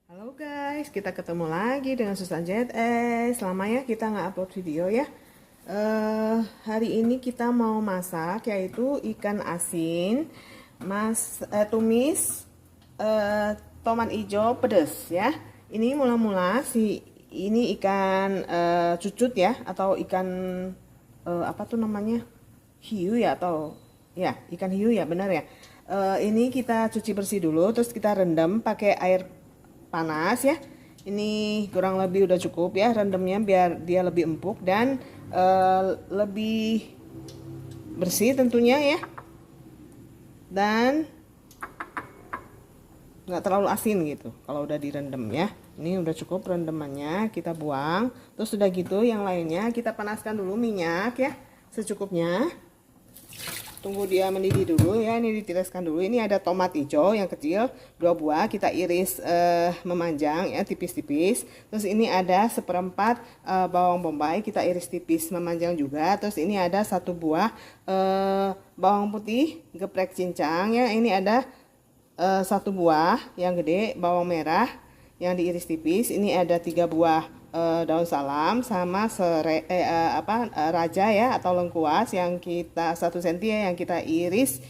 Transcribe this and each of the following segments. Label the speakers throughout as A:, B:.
A: Halo guys, kita ketemu lagi dengan Susan JS. Lama ya kita nggak upload video ya. Hari ini kita mau masak yaitu ikan asin, tumis, tomat hijau pedas ya. Ini mula-mula ini ikan cucut ya, atau ikan apa tuh namanya, hiu ya, atau ya ikan hiu ya, benar ya. Ini kita cuci bersih dulu, terus kita rendam pakai air panas ya. Ini kurang lebih udah cukup ya rendamnya, biar dia lebih empuk dan lebih bersih tentunya ya, dan nggak terlalu asin gitu kalau udah direndam ya. Ini udah cukup rendamannya, kita buang. Terus udah gitu yang lainnya kita panaskan dulu minyak ya secukupnya. Tunggu dia mendidih dulu ya. Ini ditiriskan dulu. Ini ada tomat hijau yang kecil 2 buah, kita iris memanjang ya, tipis-tipis. Terus ini ada seperempat bawang bombay, kita iris tipis memanjang juga. Terus ini ada 1 buah bawang putih geprek cincang ya. Ini ada 1 buah yang gede bawang merah yang diiris tipis. Ini ada 3 buah daun salam sama raja ya, atau lengkuas yang kita 1 cm ya, yang kita iris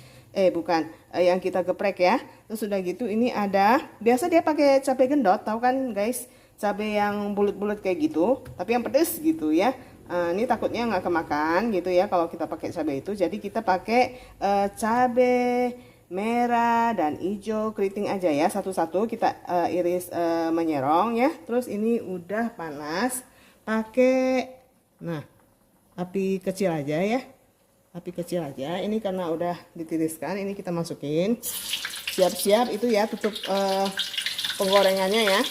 A: yang kita geprek ya. Terus sudah gitu ini ada, biasa dia pakai cabai gendot, tahu kan guys, cabai yang bulat-bulat kayak gitu tapi yang pedes gitu ya. Ini takutnya nggak kemakan gitu ya kalau kita pakai cabai itu, jadi kita pakai cabai merah dan hijau keriting aja ya, satu-satu kita iris menyerong ya. Terus ini udah panas, pakai api kecil aja ya, api kecil aja. Ini karena udah ditiriskan, ini kita masukin. Siap-siap itu ya, tutup penggorengannya ya,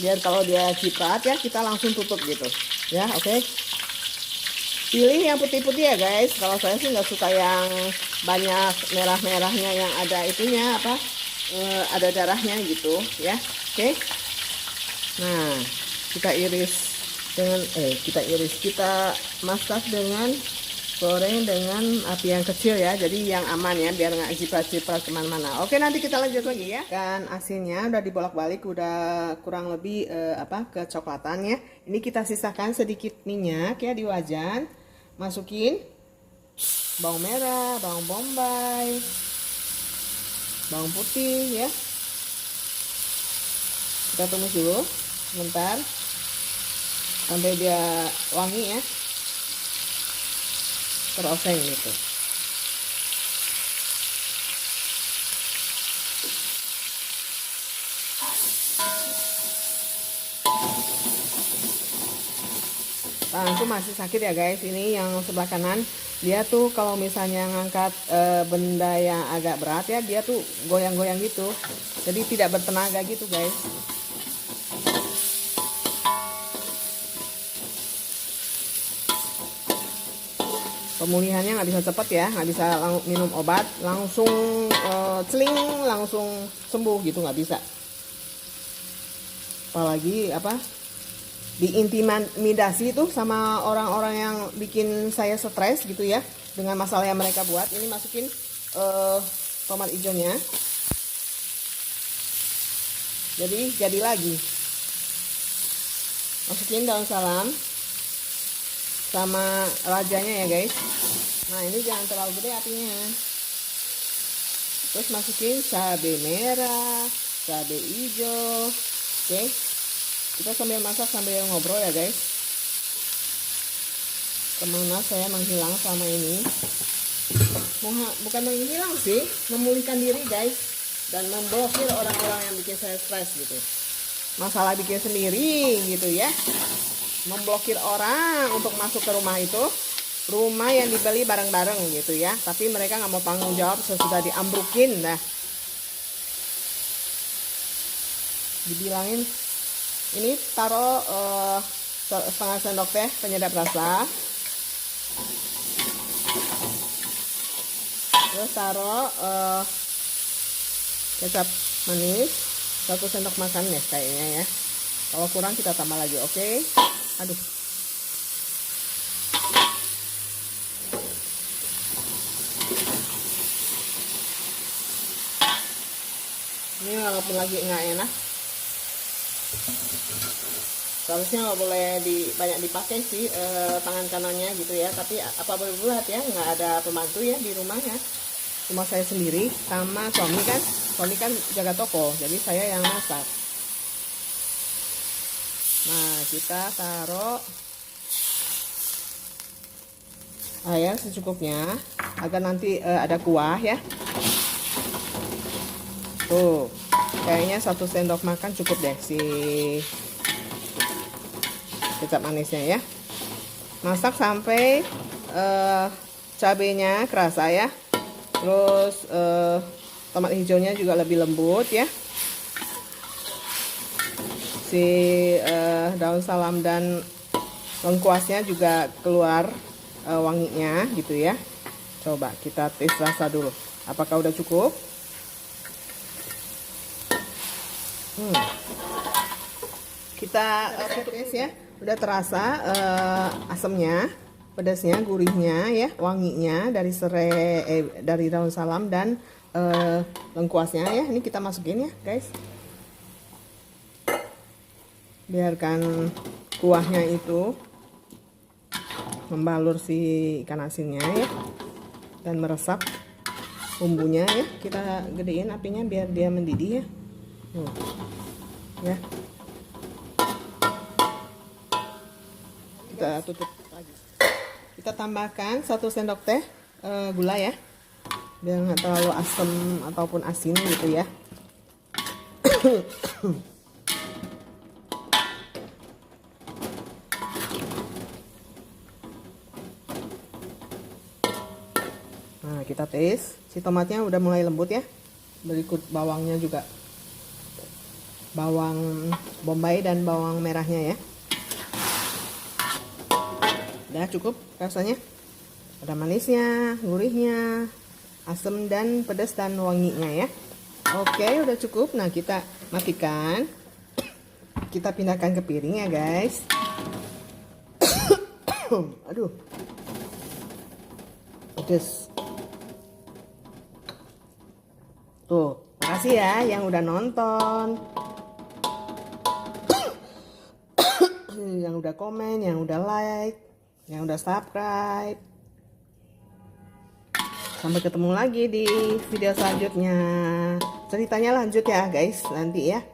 A: biar kalau dia ciprat ya kita langsung tutup gitu ya. Oke. Pilih yang putih-putih ya guys. Kalau saya sih nggak suka yang banyak merah-merahnya, yang ada itunya ada darahnya gitu ya. Oke. Nah, kita iris dengan kita masak dengan, goreng dengan api yang kecil ya, jadi yang aman ya, biar nggak ciprat-ciprat kemana-mana. Oke, nanti kita lanjut lagi ya. Kan asinnya udah dibolak-balik, udah kurang lebih kecoklatan ya. Ini kita sisakan sedikit minyak ya di wajan. Masukin bawang merah, bawang bombay, bawang putih ya. Kita tumis dulu sebentar sampai dia wangi ya, teroseng gitu. Tanganku masih sakit ya guys, ini yang sebelah kanan. Dia tuh kalau misalnya ngangkat benda yang agak berat ya, dia tuh goyang-goyang gitu, jadi tidak bertenaga gitu guys. Pemulihannya nggak bisa cepet ya, nggak bisa minum obat langsung celing langsung sembuh gitu, nggak bisa. Apalagi diintimidasi itu sama orang-orang yang bikin saya stres gitu ya, dengan masalah yang mereka buat. Ini masukin tomat hijaunya, jadi lagi. Masukin daun salam sama rajanya ya guys. Nah, ini jangan terlalu gede apinya. Terus masukin cabai merah, cabai hijau. Oke, kita sambil masak sambil ngobrol ya guys. Kemana saya menghilang selama ini? Bukan menghilang sih, memulihkan diri guys, dan memblokir orang-orang yang bikin saya stres gitu. Masalah bikin sendiri gitu ya, memblokir orang untuk masuk ke rumah itu, rumah yang dibeli bareng-bareng gitu ya, tapi mereka nggak mau tanggung jawab sesudah diambrukin. Nah, dibilangin ini taruh setengah sendok teh penyedap rasa, terus taruh kecap manis 1 sendok makan ya kayaknya ya. Kalau kurang kita tambah lagi. Oke. Aduh, ini walaupun lagi nggak enak, Seharusnya nggak boleh banyak dipakai sih tangan kanannya gitu ya, tapi apa boleh buat ya, nggak ada pembantu ya di rumahnya, cuma saya sendiri sama suami kan jaga toko, jadi saya yang masak. Nah, kita taruh air secukupnya agar nanti ada kuah ya. Tuh, kayaknya 1 sendok makan cukup deh si kecap manisnya ya. Masak sampai cabenya kerasa ya. Terus tomat hijaunya juga lebih lembut ya. Si daun salam dan lengkuasnya juga keluar wanginya gitu ya. Coba kita tes rasa dulu. Apakah udah cukup? Kita tes ya. Udah terasa asamnya, pedasnya, gurihnya ya, wanginya dari serai dari daun salam dan lengkuasnya ya. Ini kita masukin ya, guys. Biarkan kuahnya itu membalur si ikan asinnya ya, dan meresap bumbunya ya. Kita gedein apinya biar dia mendidih ya. Ya. Kita tutup lagi. Kita tambahkan 1 sendok teh gula ya, biar nggak terlalu asam ataupun asin gitu ya. Nah, kita tes si tomatnya udah mulai lembut ya. Berikut bawangnya juga, bawang bombay dan bawang merahnya ya. Udah cukup rasanya, ada manisnya, gurihnya, asam dan pedas dan wanginya ya. Oke, udah cukup. Nah, kita matikan, kita pindahkan ke piring ya guys. Aduh, pedas. Tuh, makasih ya yang udah nonton, yang udah komen, yang udah like, yang udah subscribe. Sampai ketemu lagi di video selanjutnya. Ceritanya lanjut ya guys nanti ya.